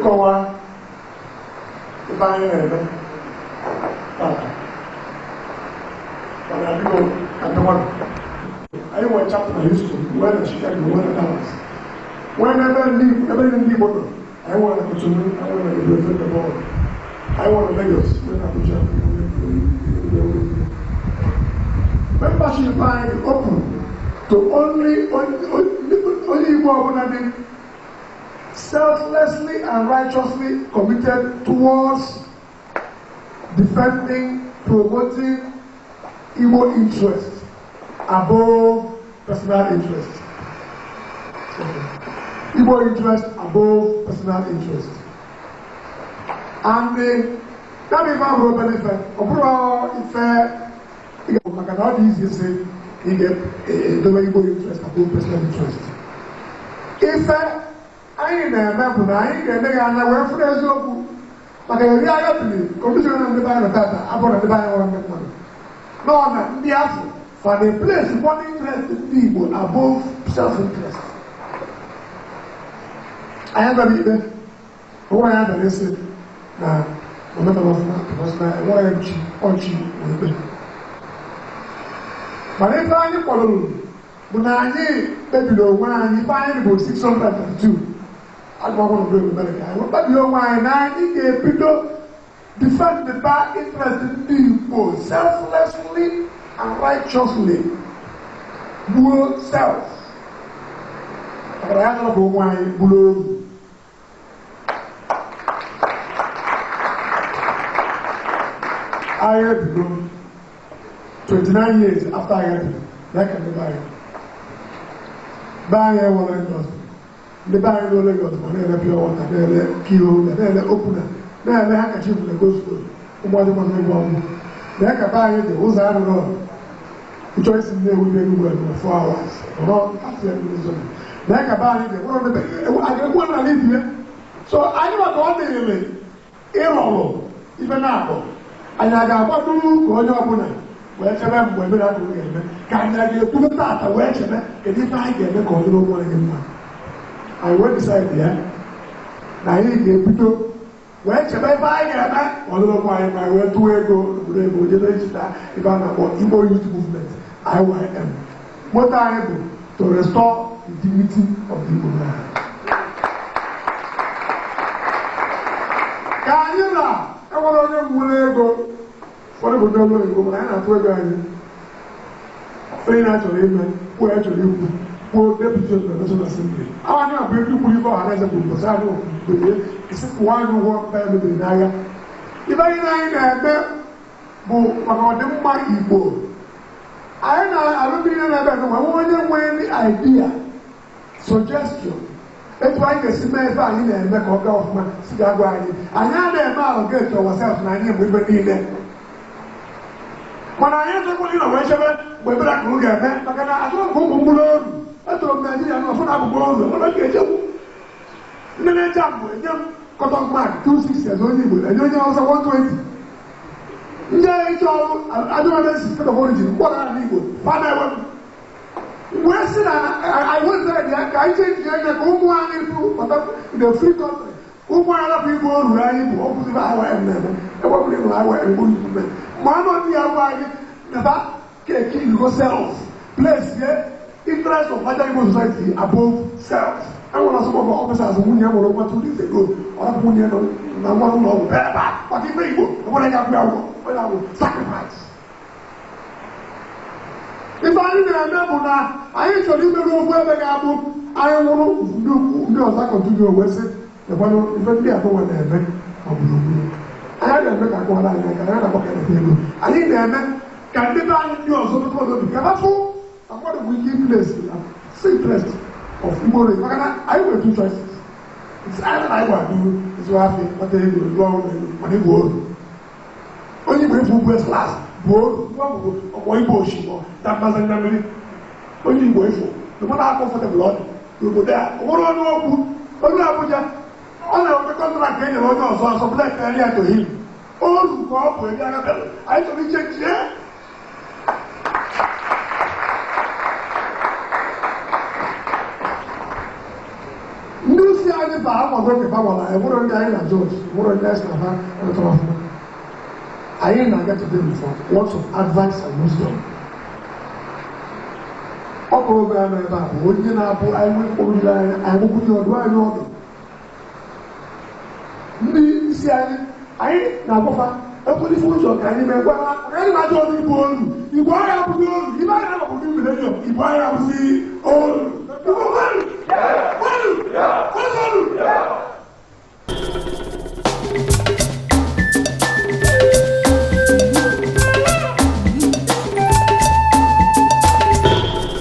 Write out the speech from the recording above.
ịkọwa ebe anyị na-eme I want chapter in history, whether Chicago, whether Dallas. Whenever ndị Igbo nọ, I want to continue, I want to represent the board. I want to Lagos, when Abuja. Membership line open to only Igbo Abunadi selflessly and righteously committed towards defending, promoting Igbo interests above personal interest. Igbo interest above personal interest. And that is how we benefit. Overall, if I can not easily say you get the Igbo interest above personal interest. If I remember, I get the other for the Zobu, but I really commission on the buy of data about the buy of money. No, the answer. For the place one interest in people above self-interest. I have a leader who I have a listen now. No matter what, what I'm cheap. But if I follow, when I need when I find about 602, I don't want to go to America. I want to know why I need a people defend the bad interest in people selflessly and righteously. Bull self. But I have to go why bull. I had to go 29 years after I had it. That can be buying. Buying a woman does. The buying no Lagos, but they pure water, they kill, they open it. They have a handkerchief in the ghost story. What do you want to go? They can buy it, who's I don't know. The choice in there will be anywhere for 4 hours. Or after reason. They can buy it, one of the I don't want to live here. So I never got the Irolo, even now. And I got one who go on. Wherever women are doing, can I get to the data? Wherever, and if I get the control one again, I went decide there. Now, you get to wherever I get back, although I went to if I'm about Igbo youth movement, IYM. What I do to restore the dignity of the Igbo man. Can you now? I want to go. What about the Igbo man? I told you. Very naturally, who actually who deputy of the National Assembly. I want to bring people who are as a good because I know it's one who walk by the Naya. If I know but them my Igbo. I don't think that I want any idea, suggestion. That's why the cement in there and make a government. I know them out get to ourselves and I need we there. When I enter the we better look at that. But I don't go below. I told Nigeria, I'm not going to go. I get you. Then I jump, cut off mark 2 years only. And you also 120. I don't know the system of origin. What are you? Father, Western, I was there. I think the free country. Who want other people who are opposite our movement? One of the other, never kill yourself. Place here, interest of Nigerian society above self. I want to support the officers who never over 2 days ago. Or who never know better. But if they go, what I have sacrifice. If I remember now, I actually know where they are. I want to do a continue with it. The one if they are going there, I had a look at what I had a pocket of people. I need them. Can they buy you also because of the careful? And what a wicked place, simplest of Igbo. I will 2 choices. It's either I want to do is what they will go on the world. Only way to West last, board, one bush, that doesn't mean only way for. No matter how comfortable, you go there. What do I know? All of the contract getting also supply earlier to him. All who go up with the other, I to be checked here. Lucy, I ife akwado oge gbanwara anyị bụrụ ndị anyị na George bụrụ ndị anyị na-aba rụtara ọfụma anyị na-aga today for words of advice and wisdom. Ọ bụ oge a nọ ebe a bụ onye na-abụ anyị nwee oriri anyị agbụgbụ ọdụ anyị ọdụ ndị isi anyị na-agwafa ekwere ife ụzọ ka anyị mee gwa anyị na-ajọ ọdụ igbo olu igbo anyị abụghị olu ibe anyị na-agbapụghị milenium igbo anyị abụghị olu